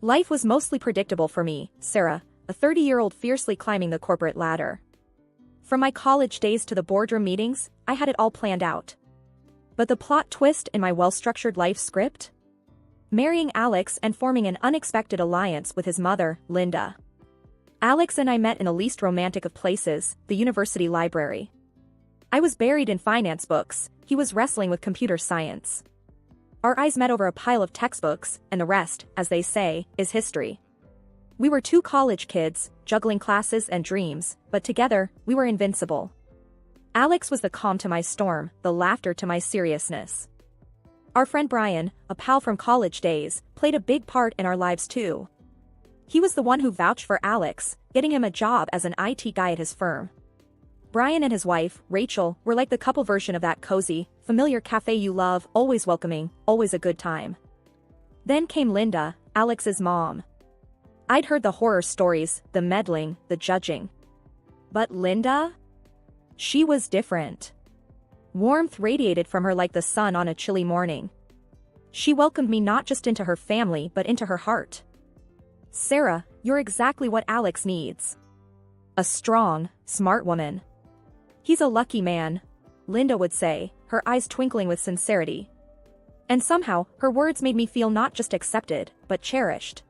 Life was mostly predictable for me, Sarah, a 30-year-old fiercely climbing the corporate ladder. From my college days to the boardroom meetings, I had it all planned out. But the plot twist in my well-structured life script? Marrying Alex and forming an unexpected alliance with his mother, Linda. Alex and I met in the least romantic of places, the university library. I was buried in finance books, he was wrestling with computer science. Our eyes met over a pile of textbooks, and the rest, as they say, is history. We were two college kids, juggling classes and dreams, but together, we were invincible. Alex was the calm to my storm, the laughter to my seriousness. Our friend Brian, a pal from college days, played a big part in our lives too. He was the one who vouched for Alex, getting him a job as an IT guy at his firm. Brian and his wife, Rachel, were like the couple version of that cozy, familiar cafe you love, always welcoming, always a good time. Then came Linda, Alex's mom. I'd heard the horror stories, the meddling, the judging. But Linda? She was different. Warmth radiated from her like the sun on a chilly morning. She welcomed me not just into her family but into her heart. Sarah, you're exactly what Alex needs. A strong, smart woman. He's a lucky man, Linda would say, her eyes twinkling with sincerity. And somehow, her words made me feel not just accepted, but cherished.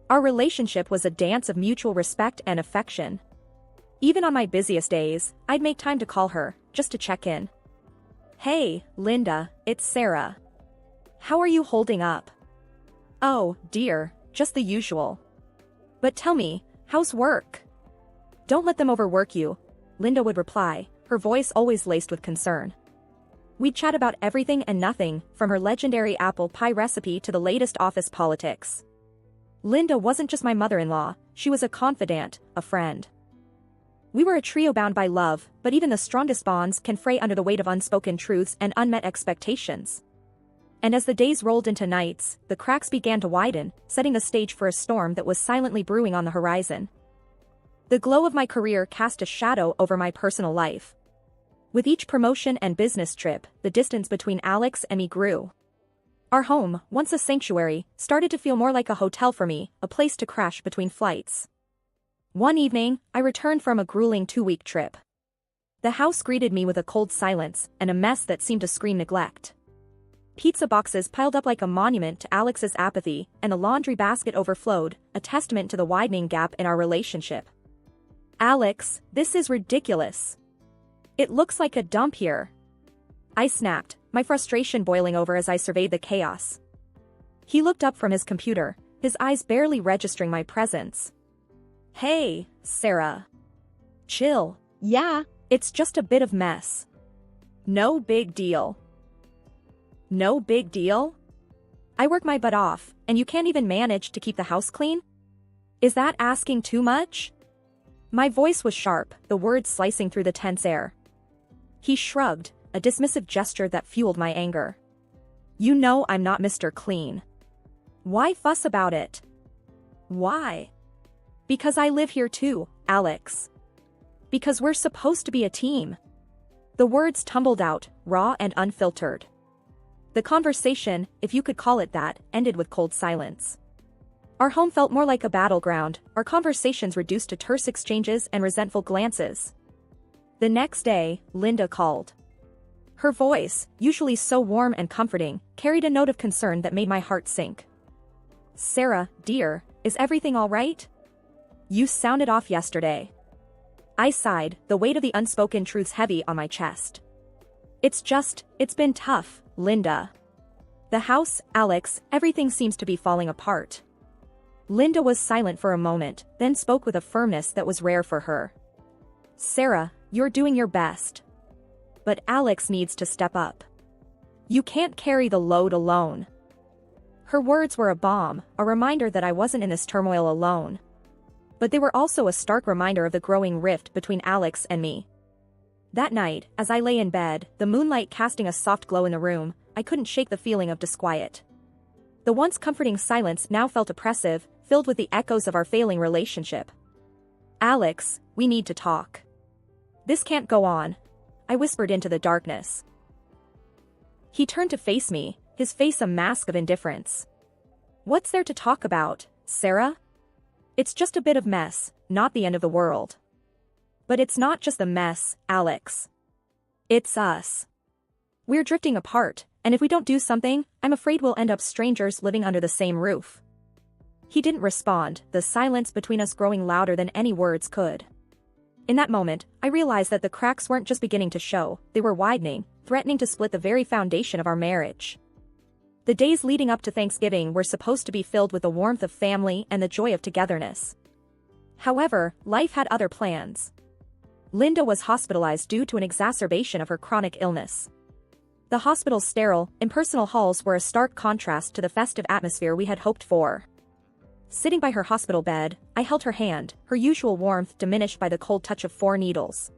Our relationship was a dance of mutual respect and affection. Even on my busiest days, I'd make time to call her, just to check in. Hey, Linda, it's Sarah. How are you holding up? Oh, dear, just the usual. But tell me, how's work? Don't let them overwork you, Linda would reply, her voice always laced with concern. We'd chat about everything and nothing, from her legendary apple pie recipe to the latest office politics. Linda wasn't just my mother-in-law, she was a confidant, a friend. We were a trio bound by love, but even the strongest bonds can fray under the weight of unspoken truths and unmet expectations. And as the days rolled into nights, the cracks began to widen, setting the stage for a storm that was silently brewing on the horizon. The glow of my career cast a shadow over my personal life. With each promotion and business trip, the distance between Alex and me grew. Our home, once a sanctuary, started to feel more like a hotel for me, a place to crash between flights. One evening, I returned from a grueling 2-week trip. The house greeted me with a cold silence and a mess that seemed to scream neglect. Pizza boxes piled up like a monument to Alex's apathy, and the laundry basket overflowed, a testament to the widening gap in our relationship. Alex, this is ridiculous. It looks like a dump here. I snapped, my frustration boiling over as I surveyed the chaos. He looked up from his computer, his eyes barely registering my presence. Hey, Sarah. Chill. Yeah, it's just a bit of mess. No big deal. No big deal? I work my butt off, and you can't even manage to keep the house clean? Is that asking too much? My voice was sharp, the words slicing through the tense air. He shrugged, a dismissive gesture that fueled my anger. You know I'm not Mr. Clean. Why fuss about it? Why? Because I live here too, Alex. Because we're supposed to be a team. The words tumbled out, raw and unfiltered. The conversation, if you could call it that, ended with cold silence. Our home felt more like a battleground, our conversations reduced to terse exchanges and resentful glances. The next day, Linda called. Her voice, usually so warm and comforting, carried a note of concern that made my heart sink. Sarah, dear, is everything all right? You sounded off yesterday. I sighed, the weight of the unspoken truths heavy on my chest. It's been tough, Linda. The house, Alex, everything seems to be falling apart. Linda was silent for a moment, then spoke with a firmness that was rare for her. Sarah, you're doing your best. But Alex needs to step up. You can't carry the load alone. Her words were a balm, a reminder that I wasn't in this turmoil alone. But they were also a stark reminder of the growing rift between Alex and me. That night, as I lay in bed, the moonlight casting a soft glow in the room, I couldn't shake the feeling of disquiet. The once comforting silence now felt oppressive, filled with the echoes of our failing relationship. Alex, we need to talk. This can't go on, I whispered into the darkness. He turned to face me, his face a mask of indifference. What's there to talk about, Sarah? It's just a bit of mess, not the end of the world. But it's not just the mess, Alex. It's us. We're drifting apart, and if we don't do something, I'm afraid we'll end up strangers living under the same roof. He didn't respond, the silence between us growing louder than any words could. In that moment, I realized that the cracks weren't just beginning to show, they were widening, threatening to split the very foundation of our marriage. The days leading up to Thanksgiving were supposed to be filled with the warmth of family and the joy of togetherness. However, life had other plans. Linda was hospitalized due to an exacerbation of her chronic illness. The hospital's sterile, impersonal halls were a stark contrast to the festive atmosphere we had hoped for. Sitting by her hospital bed, I held her hand, her usual warmth diminished by the cold touch of 4 needles.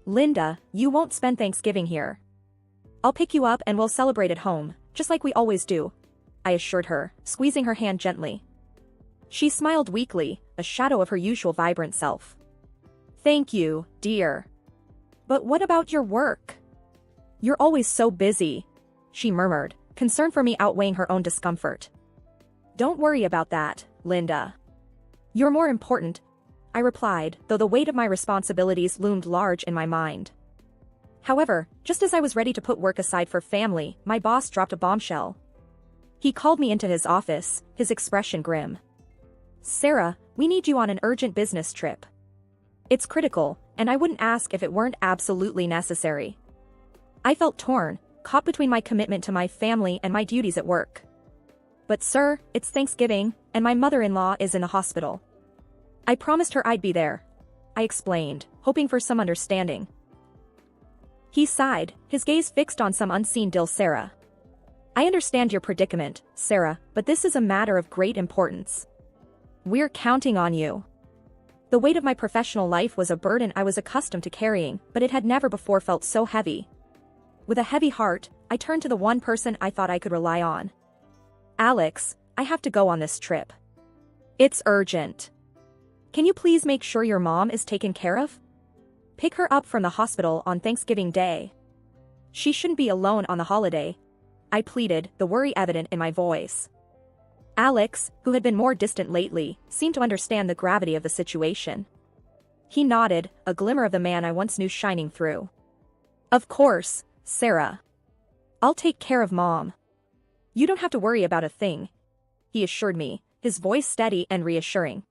Linda, you won't spend Thanksgiving here. I'll pick you up and we'll celebrate at home, just like we always do, I assured her, squeezing her hand gently. She smiled weakly, a shadow of her usual vibrant self. Thank you, dear. But what about your work? You're always so busy, she murmured, concern for me outweighing her own discomfort. Don't worry about that, Linda. You're more important, I replied, though the weight of my responsibilities loomed large in my mind. However, just as I was ready to put work aside for family, my boss dropped a bombshell. He called me into his office, his expression grim. Sarah, we need you on an urgent business trip. It's critical, and I wouldn't ask if it weren't absolutely necessary. I felt torn, caught between my commitment to my family and my duties at work. But sir, it's Thanksgiving, and my mother-in-law is in the hospital. I promised her I'd be there, I explained, hoping for some understanding. He sighed, his gaze fixed on some unseen dill. Sarah. I understand your predicament, Sarah, but this is a matter of great importance. We're counting on you. The weight of my professional life was a burden I was accustomed to carrying, but it had never before felt so heavy. With a heavy heart, I turned to the one person I thought I could rely on. Alex, I have to go on this trip. It's urgent. Can you please make sure your mom is taken care of? Pick her up from the hospital on Thanksgiving Day. She shouldn't be alone on the holiday, I pleaded, the worry evident in my voice. Alex, who had been more distant lately, seemed to understand the gravity of the situation. He nodded, a glimmer of the man I once knew shining through. Of course, Sarah. I'll take care of Mom. You don't have to worry about a thing, he assured me, his voice steady and reassuring.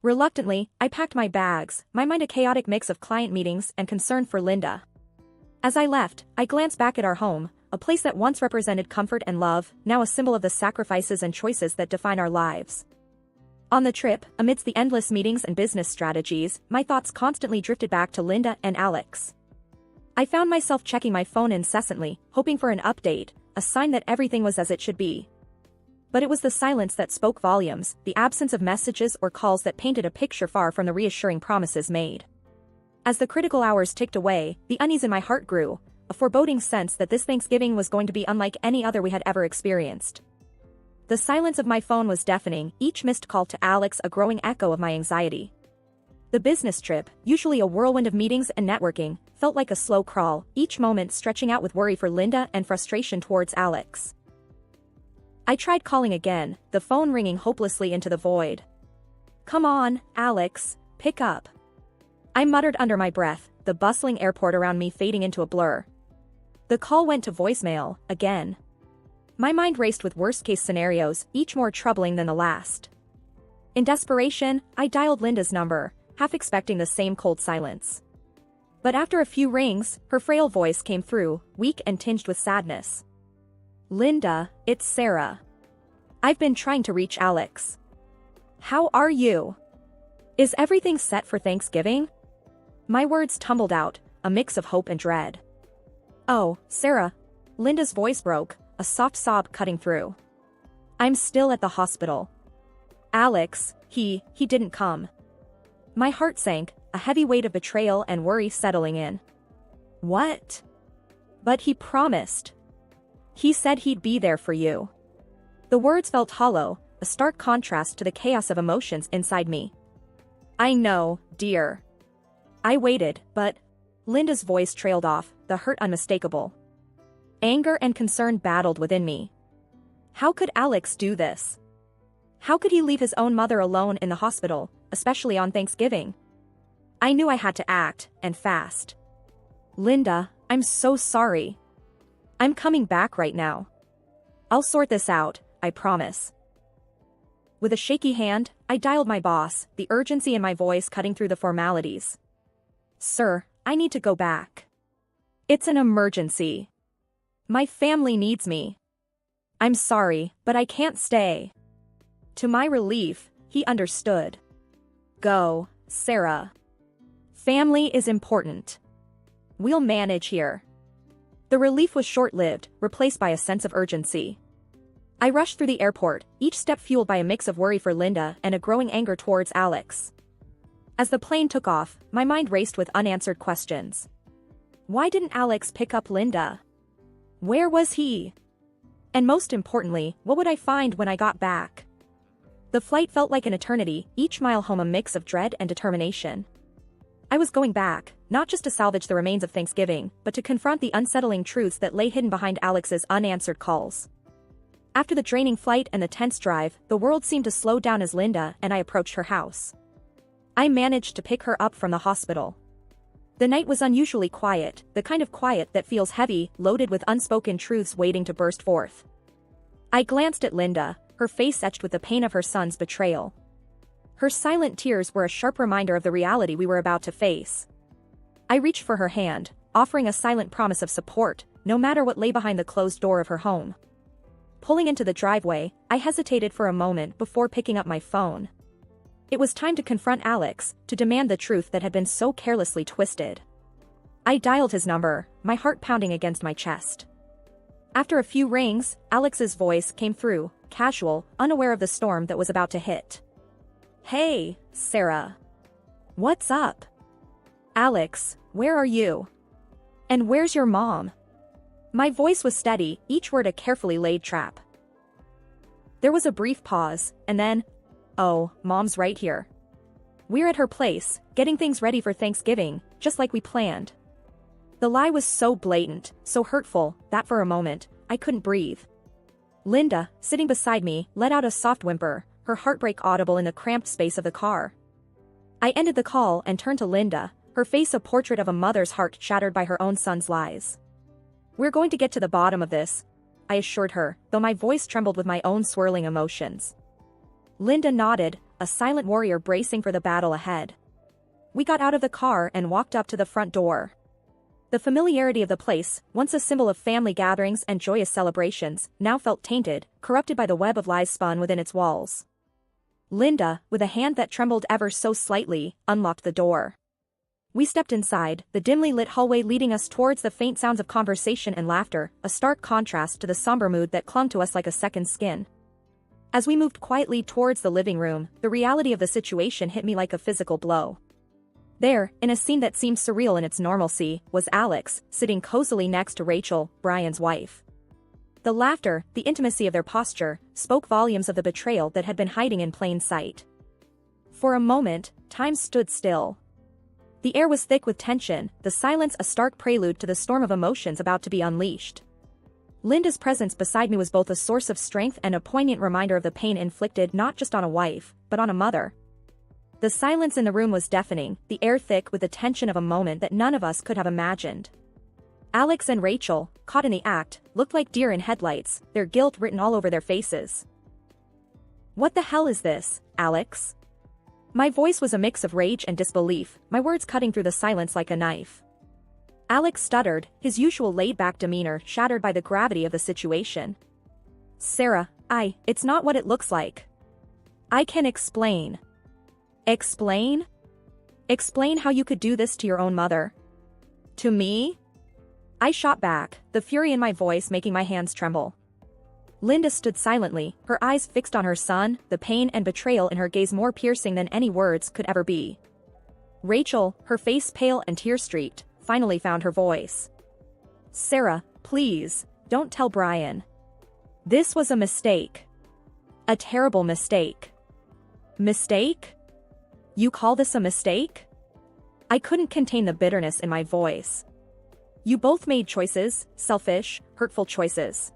Reluctantly, I packed my bags, my mind a chaotic mix of client meetings and concern for Linda. As I left, I glanced back at our home, a place that once represented comfort and love, now a symbol of the sacrifices and choices that define our lives. On the trip, amidst the endless meetings and business strategies, my thoughts constantly drifted back to Linda and Alex. I found myself checking my phone incessantly, hoping for an update, a sign that everything was as it should be. But it was the silence that spoke volumes, the absence of messages or calls that painted a picture far from the reassuring promises made. As the critical hours ticked away, the unease in my heart grew, a foreboding sense that this Thanksgiving was going to be unlike any other we had ever experienced. The silence of my phone was deafening, each missed call to Alex a growing echo of my anxiety. The business trip, usually a whirlwind of meetings and networking, felt like a slow crawl, each moment stretching out with worry for Linda and frustration towards Alex. I tried calling again, the phone ringing hopelessly into the void. Come on, Alex, pick up. I muttered under my breath, the bustling airport around me fading into a blur. The call went to voicemail, again. My mind raced with worst-case scenarios, each more troubling than the last. In desperation, I dialed Linda's number, half expecting the same cold silence. But after a few rings, her frail voice came through, weak and tinged with sadness. Linda, it's Sarah. I've been trying to reach Alex. How are you? Is everything set for Thanksgiving? My words tumbled out, a mix of hope and dread. Oh, Sarah. Linda's voice broke, a soft sob cutting through. I'm still at the hospital. Alex, he didn't come. My heart sank, a heavy weight of betrayal and worry settling in. What? But he promised. He said he'd be there for you. The words felt hollow, a stark contrast to the chaos of emotions inside me. I know, dear. I waited, but Linda's voice trailed off, the hurt unmistakable. Anger and concern battled within me. How could Alex do this? How could he leave his own mother alone in the hospital, especially on Thanksgiving? I knew I had to act, and fast. Linda, I'm so sorry. I'm coming back right now. I'll sort this out, I promise. With a shaky hand, I dialed my boss, the urgency in my voice cutting through the formalities. Sir, I need to go back. It's an emergency. My family needs me. I'm sorry, but I can't stay. To my relief, he understood. Go, Sarah. Family is important. We'll manage here. The relief was short-lived, replaced by a sense of urgency. I rushed through the airport, each step fueled by a mix of worry for Linda and a growing anger towards Alex. As the plane took off, my mind raced with unanswered questions. Why didn't Alex pick up Linda? Where was he? And most importantly, what would I find when I got back? The flight felt like an eternity, each mile home a mix of dread and determination. I was going back, not just to salvage the remains of Thanksgiving, but to confront the unsettling truths that lay hidden behind Alex's unanswered calls. After the draining flight and the tense drive, the world seemed to slow down as Linda and I approached her house. I managed to pick her up from the hospital. The night was unusually quiet, the kind of quiet that feels heavy, loaded with unspoken truths waiting to burst forth. I glanced at Linda, her face etched with the pain of her son's betrayal. Her silent tears were a sharp reminder of the reality we were about to face. I reached for her hand, offering a silent promise of support, no matter what lay behind the closed door of her home. Pulling into the driveway, I hesitated for a moment before picking up my phone. It was time to confront Alex, to demand the truth that had been so carelessly twisted. I dialed his number, my heart pounding against my chest. After a few rings, Alex's voice came through, casual, unaware of the storm that was about to hit. Hey, Sarah. What's up? Alex, where are you? And where's your mom? My voice was steady, each word a carefully laid trap. There was a brief pause, and then, oh, Mom's right here. We're at her place, getting things ready for Thanksgiving, just like we planned. The lie was so blatant, so hurtful, that for a moment, I couldn't breathe. Linda, sitting beside me, let out a soft whimper, her heartbreak audible in the cramped space of the car. I ended the call and turned to Linda, her face a portrait of a mother's heart shattered by her own son's lies. We're going to get to the bottom of this, I assured her, though my voice trembled with my own swirling emotions. Linda nodded, a silent warrior bracing for the battle ahead. We got out of the car and walked up to the front door. The familiarity of the place, once a symbol of family gatherings and joyous celebrations, now felt tainted, corrupted by the web of lies spun within its walls. Linda, with a hand that trembled ever so slightly, unlocked the door. We stepped inside, the dimly lit hallway leading us towards the faint sounds of conversation and laughter, a stark contrast to the somber mood that clung to us like a second skin. As we moved quietly towards the living room, the reality of the situation hit me like a physical blow. There, in a scene that seemed surreal in its normalcy, was Alex, sitting cozily next to Rachel, Brian's wife. The laughter, the intimacy of their posture, spoke volumes of the betrayal that had been hiding in plain sight. For a moment, time stood still. The air was thick with tension, the silence a stark prelude to the storm of emotions about to be unleashed. Linda's presence beside me was both a source of strength and a poignant reminder of the pain inflicted not just on a wife, but on a mother. The silence in the room was deafening, the air thick with the tension of a moment that none of us could have imagined. Alex and Rachel, caught in the act, looked like deer in headlights, their guilt written all over their faces. What the hell is this, Alex? My voice was a mix of rage and disbelief, my words cutting through the silence like a knife. Alex stuttered, his usual laid-back demeanor shattered by the gravity of the situation. Sarah, it's not what it looks like. I can explain. Explain? Explain how you could do this to your own mother. To me? I shot back, the fury in my voice making my hands tremble. Linda stood silently, her eyes fixed on her son, the pain and betrayal in her gaze more piercing than any words could ever be. Rachel, her face pale and tear-streaked, finally found her voice. Sarah, please, don't tell Brian. This was a mistake. A terrible mistake. Mistake? You call this a mistake? I couldn't contain the bitterness in my voice. You both made choices, selfish, hurtful choices.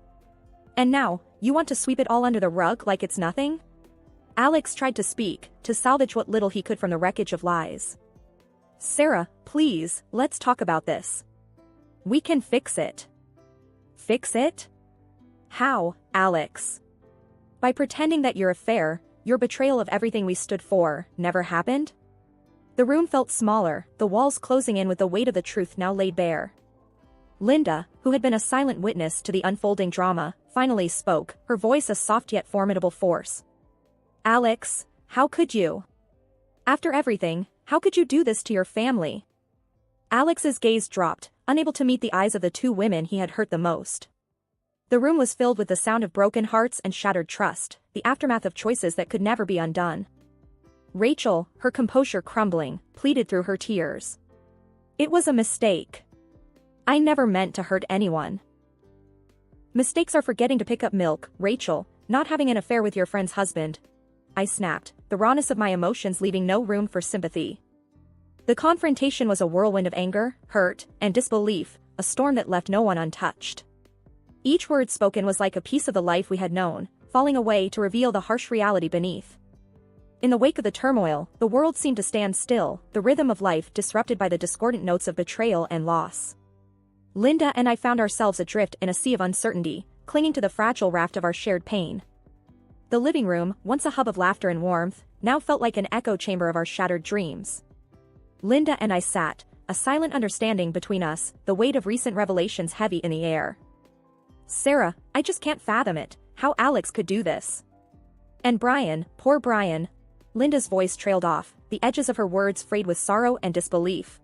And now, you want to sweep it all under the rug like it's nothing? Alex tried to speak, to salvage what little he could from the wreckage of lies. Sarah, please, let's talk about this. We can fix it. Fix it? How, Alex? By pretending that your affair, your betrayal of everything we stood for, never happened? The room felt smaller, the walls closing in with the weight of the truth now laid bare. Linda, who had been a silent witness to the unfolding drama, finally spoke, her voice a soft yet formidable force. Alex, how could you? After everything, how could you do this to your family? Alex's gaze dropped, unable to meet the eyes of the two women he had hurt the most. The room was filled with the sound of broken hearts and shattered trust, the aftermath of choices that could never be undone. Rachel, her composure crumbling, pleaded through her tears. It was a mistake. I never meant to hurt anyone. Mistakes are forgetting to pick up milk, Rachel, not having an affair with your friend's husband. I snapped, the rawness of my emotions leaving no room for sympathy. The confrontation was a whirlwind of anger, hurt, and disbelief, a storm that left no one untouched. Each word spoken was like a piece of the life we had known, falling away to reveal the harsh reality beneath. In the wake of the turmoil, the world seemed to stand still, the rhythm of life disrupted by the discordant notes of betrayal and loss. Linda and I found ourselves adrift in a sea of uncertainty, clinging to the fragile raft of our shared pain. The living room, once a hub of laughter and warmth, now felt like an echo chamber of our shattered dreams. Linda and I sat, a silent understanding between us, the weight of recent revelations heavy in the air. Sarah, I just can't fathom it, how Alex could do this. And Brian, poor Brian. Linda's voice trailed off, the edges of her words frayed with sorrow and disbelief.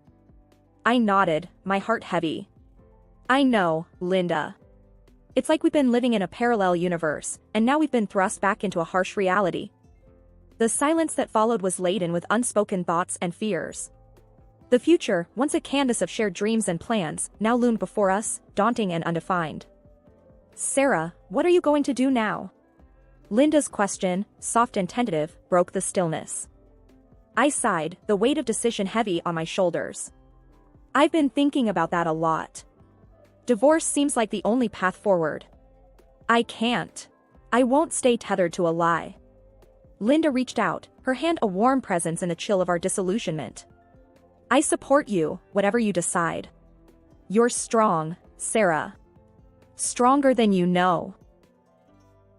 I nodded, my heart heavy. I know, Linda. It's like we've been living in a parallel universe, and now we've been thrust back into a harsh reality. The silence that followed was laden with unspoken thoughts and fears. The future, once a canvas of shared dreams and plans, now loomed before us, daunting and undefined. Sarah, what are you going to do now? Linda's question, soft and tentative, broke the stillness. I sighed, the weight of decision heavy on my shoulders. I've been thinking about that a lot. Divorce seems like the only path forward. I can't. I won't stay tethered to a lie. Linda reached out, her hand a warm presence in the chill of our disillusionment. I support you, whatever you decide. You're strong, Sarah. Stronger than you know.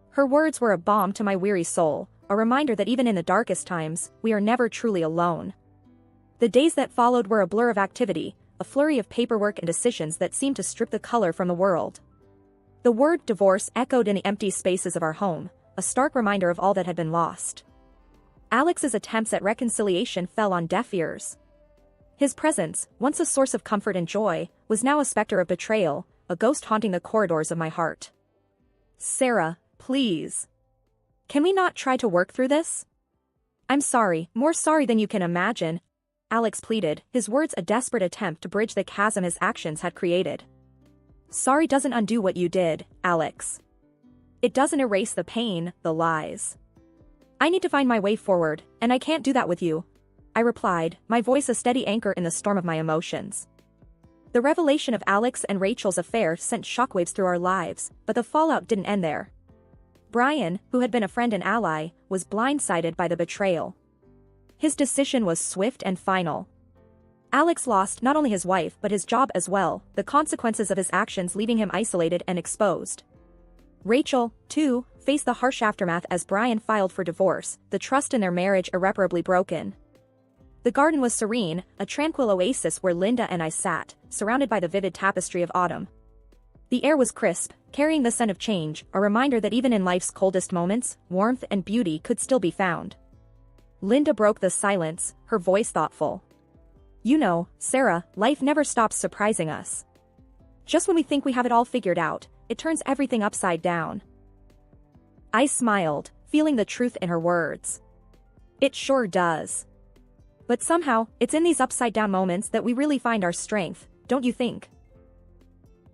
Her words were a balm to my weary soul, a reminder that even in the darkest times, we are never truly alone. The days that followed were a blur of activity, a flurry of paperwork and decisions that seemed to strip the color from the world. The word divorce echoed in the empty spaces of our home, a stark reminder of all that had been lost. Alex's attempts at reconciliation fell on deaf ears. His presence, once a source of comfort and joy, was now a specter of betrayal, a ghost haunting the corridors of my heart. Sarah, please. Can we not try to work through this? I'm sorry, more sorry than you can imagine, Alex pleaded, his words a desperate attempt to bridge the chasm his actions had created. Sorry doesn't undo what you did, Alex. It doesn't erase the pain, the lies. I need to find my way forward, and I can't do that with you, I replied, my voice a steady anchor in the storm of my emotions. The revelation of Alex and Rachel's affair sent shockwaves through our lives, but the fallout didn't end there. Brian, who had been a friend and ally, was blindsided by the betrayal. His decision was swift and final. Alex lost not only his wife but his job as well, the consequences of his actions leaving him isolated and exposed. Rachel, too, faced the harsh aftermath as Brian filed for divorce, the trust in their marriage irreparably broken. The garden was serene, a tranquil oasis where Linda and I sat, surrounded by the vivid tapestry of autumn. The air was crisp, carrying the scent of change, a reminder that even in life's coldest moments, warmth and beauty could still be found. Linda broke the silence, her voice thoughtful. You know, Sarah, life never stops surprising us. Just when we think we have it all figured out, it turns everything upside down. I smiled, feeling the truth in her words. It sure does. But somehow, it's in these upside-down moments that we really find our strength, don't you think?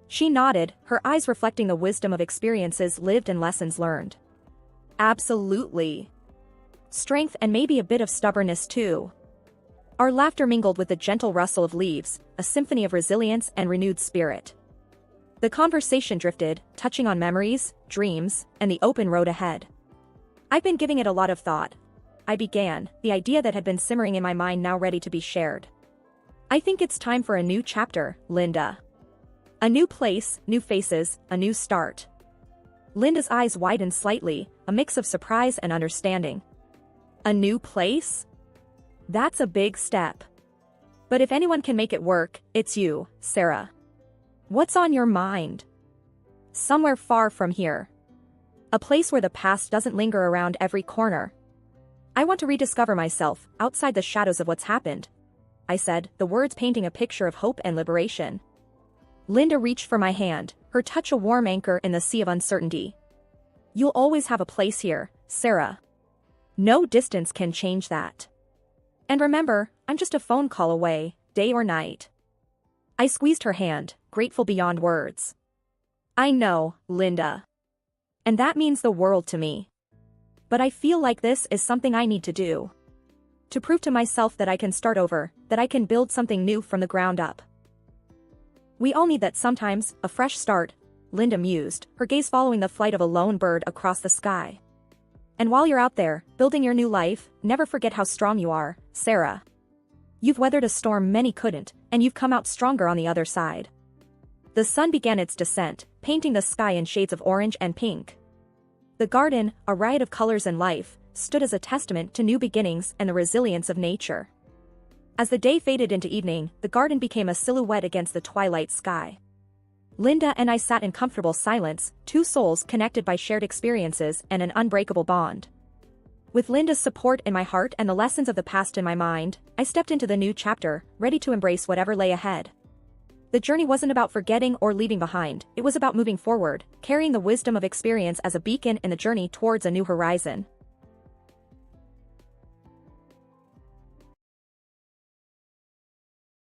She nodded, her eyes reflecting the wisdom of experiences lived and lessons learned. Absolutely. Strength and maybe a bit of stubbornness too. Our laughter mingled with the gentle rustle of leaves, a symphony of resilience and renewed spirit. The conversation drifted, touching on memories, dreams, and the open road ahead. I've been giving it a lot of thought. I began, the idea that had been simmering in my mind now ready to be shared. I think it's time for a new chapter, Linda. A new place, new faces, a new start. Linda's eyes widened slightly, a mix of surprise and understanding. A new place? That's a big step. But if anyone can make it work, it's you, Sarah. What's on your mind? Somewhere far from here. A place where the past doesn't linger around every corner. I want to rediscover myself, outside the shadows of what's happened, I said, the words painting a picture of hope and liberation. Linda reached for my hand, her touch a warm anchor in the sea of uncertainty. You'll always have a place here, Sarah. No distance can change that. And remember, I'm just a phone call away, day or night. I squeezed her hand, grateful beyond words. I know, Linda. And that means the world to me. But I feel like this is something I need to do. To prove to myself that I can start over, that I can build something new from the ground up. We all need that sometimes, a fresh start, Linda mused, her gaze following the flight of a lone bird across the sky. And while you're out there, building your new life, never forget how strong you are, Sarah. You've weathered a storm many couldn't, and you've come out stronger on the other side. The sun began its descent, painting the sky in shades of orange and pink. The garden, a riot of colors and life, stood as a testament to new beginnings and the resilience of nature. As the day faded into evening, the garden became a silhouette against the twilight sky. Linda and I sat in comfortable silence, two souls connected by shared experiences and an unbreakable bond. With Linda's support in my heart and the lessons of the past in my mind, I stepped into the new chapter, ready to embrace whatever lay ahead. The journey wasn't about forgetting or leaving behind, it was about moving forward, carrying the wisdom of experience as a beacon in the journey towards a new horizon.